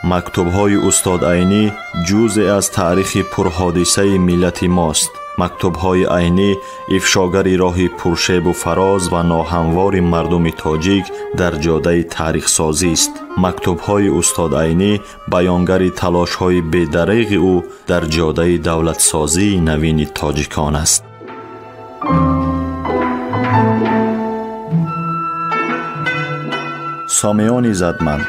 مکتوب‌های استاد عینی جزئی از تاریخ پرحادثه ملت ماست. مکتوب‌های عینی افشاگری راه پرشیب و فراز و ناهموار مردم تاجیک در جاده تاریخ سازی است. مکتوب‌های استاد عینی بیانگر تلاش‌های بی‌دریغ او در جاده دولت سازی نوین تاجیکان است. سامیان عزتمند،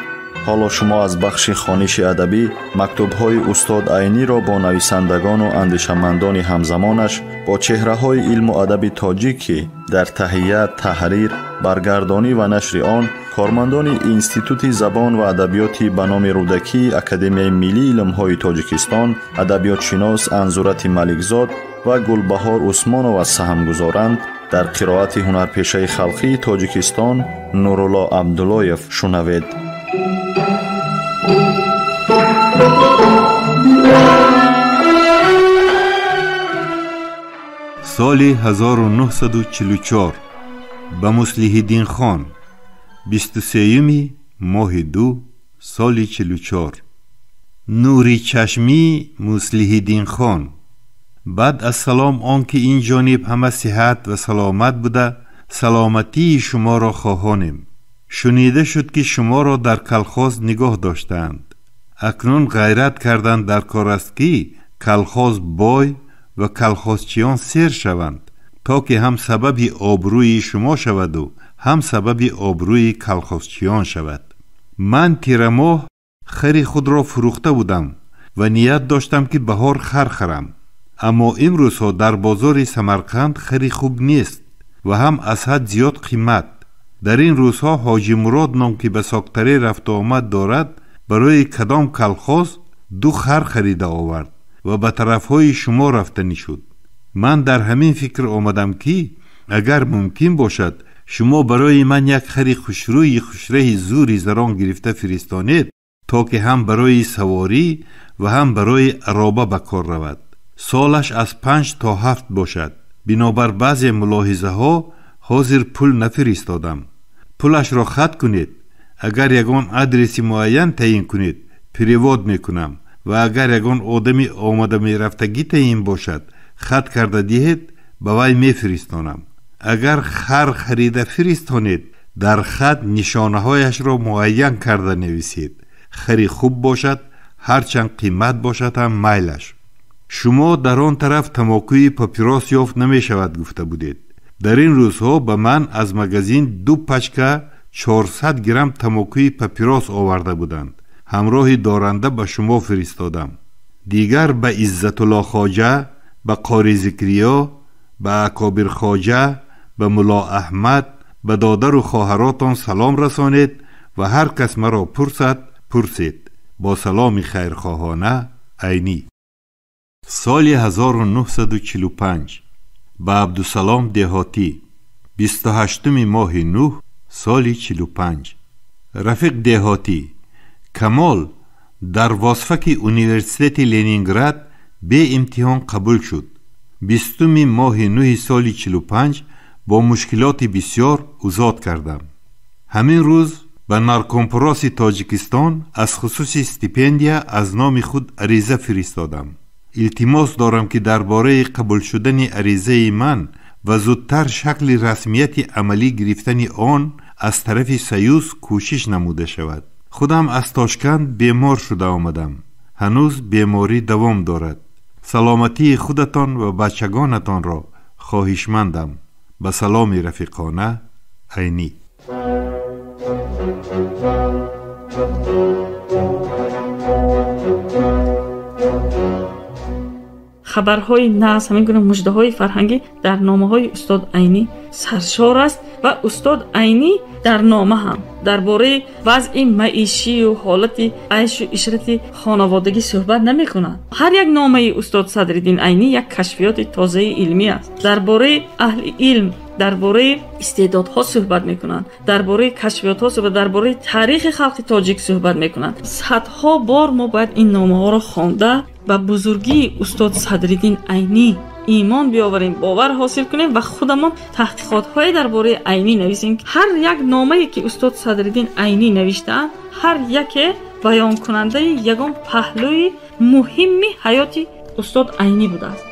حالا شما از بخش خوانش ادبی مکتوب‌های استاد عینی را با نویسندگان و اندیشمندان همزمانش با چهره‌های علم و ادب تاجیکی در تهیه، تحریر، برگردانی و نشر آن کارمندان اینستیتوت زبان و ادبیات به نام رودکی اکادمی ملی علم‌های تاجیکستان، ادبیات شناس انزورت ملکزاد و گلبهار عثمانова سهم گذارند. در قرائت هنرپیشه خلقی تاجیکستان نورالله عبداللهیف شنوید. سال 1944 به مصلح‌الدین خان 23 ماه 2 سال 44. نوری چشمی مصلح‌الدین خان: بعد از سلام آنکه این جانب همه صحت و سلامت بوده، سلامتی شما را خواهانیم. شنیده شد که شما را در کلخاز نگاه داشتند. اکنون غیرت کردند در کار است که کلخاز بای و کلخازچیان سیر شوند، تا که هم سبب آبروی شما شود و هم سبب آبروی کلخازچیان شود. من تیر ماه خر خود را فروخته بودم و نیت داشتم که بهار خر خرم، اما امروزها در بازار سمرقند خری خوب نیست و هم از حد زیاد قیمت. در این روزها حاجی مراد نام که به ساکتری رفت و آمد دارد برای کدام کلخاز 2 خر خریده آورد و به طرفهای شما رفتنی شد. من در همین فکر آمدم که اگر ممکن باشد شما برای من یک خری خوشروی خوشره زوری زران گرفته فرستانید، تا که هم برای سواری و هم برای عرابه بکار رود. سالش از 5 تا 7 باشد. بنابر بعضی ملاحظه ها حاضر پول نفرستادم. پولش را خط کنید. اگر یگان ادرس معین تعیین کنید پریواد میکنم و اگر یگان آدمی آمده می رفتگی تعیین باشد خط کرده دهید به وی میفرستانم. اگر خر خریده فرستانید در خط نشانه هایش را معین کرده نویسید. خری خوب باشد، هرچند قیمت باشد هم میلش. شما در آن طرف تماکوی پاپیروس یافت نمی شود گفته بودید. در این روزها به من از مگزین 2 پچکه 400 گرم تماکوی پاپیروس آورده بودند. همراه دارنده به شما فرستادم. دیگر به عزت الله خواجه، به قاری زکریا، به اکابر خواجه، به ملا احمد، به دادر و خواهراتان سلام رسانید و هر کس مرا پرسید. با سلام خیرخواهانه عینی. سال 1945 به عبدالسلام دهاتی 28 ماه 9 سال 45. رفیق دهاتی: کمال در واسفک اونیورسیت لنینگراد به امتحان قبول شد. 20 ماه 9 سال 45 با مشکلات بسیار اوزاد کردم. همین روز به نارکومپراس تاجیکستان از خصوص استیپندیا از نام خود عریضه فرستادم. التماس دارم که درباره قبول شدن عریضه من و زودتر شکل رسمیت عملی گرفتن آن از طرف سیوس کوشش نموده شود. خودم از تاشکند بیمار شده آمدم. هنوز بیماری دوام دارد. سلامتی خودتان و بچگانتان را خواهشمندم. به سلام رفیقانه عینی. خبرهای ناز، همین گونه مژده‌های فرهنگی در نامه‌های استاد عینی سرشار است و استاد عینی در نامه هم درباره وضع معیشی و حالت عیش و عشرت خانوادگی صحبت نمی‌کنند. هر یک نامه استاد صدرالدین عینی یک کشفیات تازه علمی است. درباره اهل علم، درباره استعدادها صحبت میکنند، درباره کشفیات‌ها صحبت، درباره تاریخ خلق تاجیک صحبت میکنند. صدها بار ما باید این نامه‌ها را خوانده و بزرگی استاد صدرالدین عینی ایمان بیاوریم، باور حاصل کنیم و خودمان تحقیقات‌های درباره عینی نویسیم. هر یک نامه‌ای که استاد صدرالدین عینی نوشتند، هر یک بیان کننده یگان پهلوی مهمی حیات استاد عینی بوده است.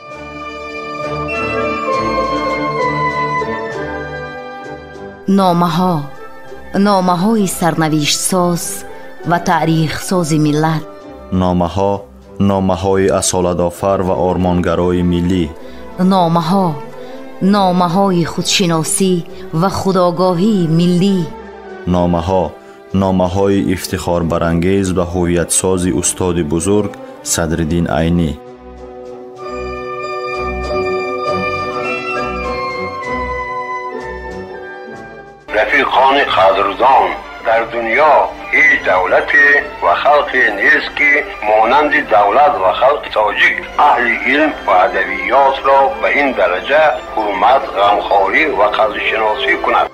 نامه های سرنوشت ساز و تاریخ ساز ملت. نامه های اصالت آفر و آرمانگرای ملی. نامه های خودشناسی و خودآگاهی ملی. نامه های افتخار برانگیز و هویت ساز استاد بزرگ صدرالدین عینی. رفیقان قدردان، در دنیا هیچ دولتی و خلقی نیست که مانند دولت و خلق تاجیک اهل علم و ادبیات را به این درجه حرمت، غمخواری و قدرشناسی کند.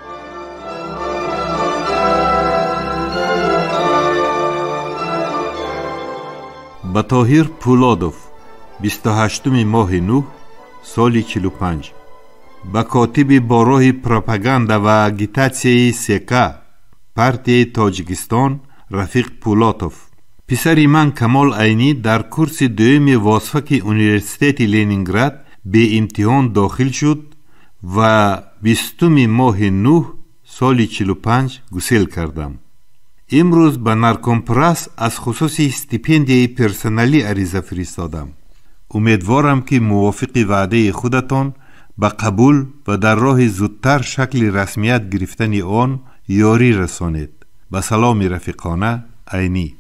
با طاهر پولادوف 28 ماه نوح سال 45 با کاتب باراه پروپاگاندا و اگیتاسیای سکا پارتی تاجیکستان رفیق پولاتوف. پسر من کمال عینی در کورس دوم واسفک اونیورسیته لنینگراد به امتحان داخل شد و 20 ماه نوح سال 45 گسیل کردم. امروز به نارکومپرس از خصوص استیپندیای پرسنلی عریضه فرستادم. امیدوارم که موافق وعده خودتان به قبول و در راه زودتر شکل رسمیت گرفتن آن یاری رسانید. با سلام رفیقانه، عینی.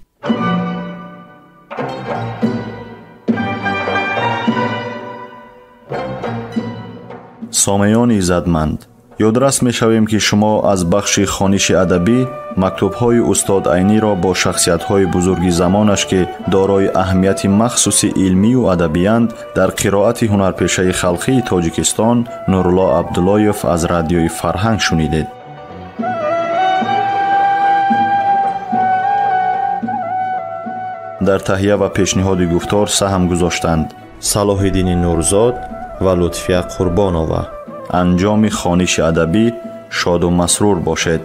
سامعان عزتمند، یادرس می‌شویم که شما از بخش خوانش ادبی مکتوب‌های استاد عینی را با شخصیت‌های بزرگ زمانش که دارای اهمیت مخصوص علمی و ادبی‌اند در قرائت هنرپیشه خلقی تاجیکستان نورالله عبداللهیف از رادیوی فرهنگ شنیدید. در تهیه و پیشنهاد گفتار سهم گذاشتند صلاح‌الدین نورزاد و لطفیه قربانова. انجام خوانش ادبی شاد و مسرور باشد.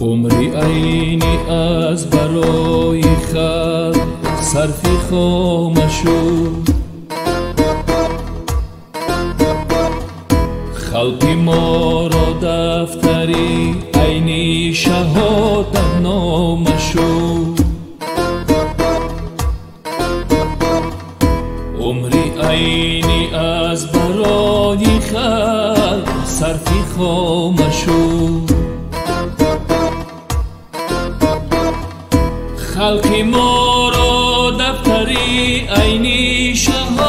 عمری عینی از برای خلق صرف خامش شد، خلقی ما را دفتری عینی شهادت نامه شد. عمری عینی از برای خلق صرف خامش شد، خلقی ما را دفتری عینی شهادت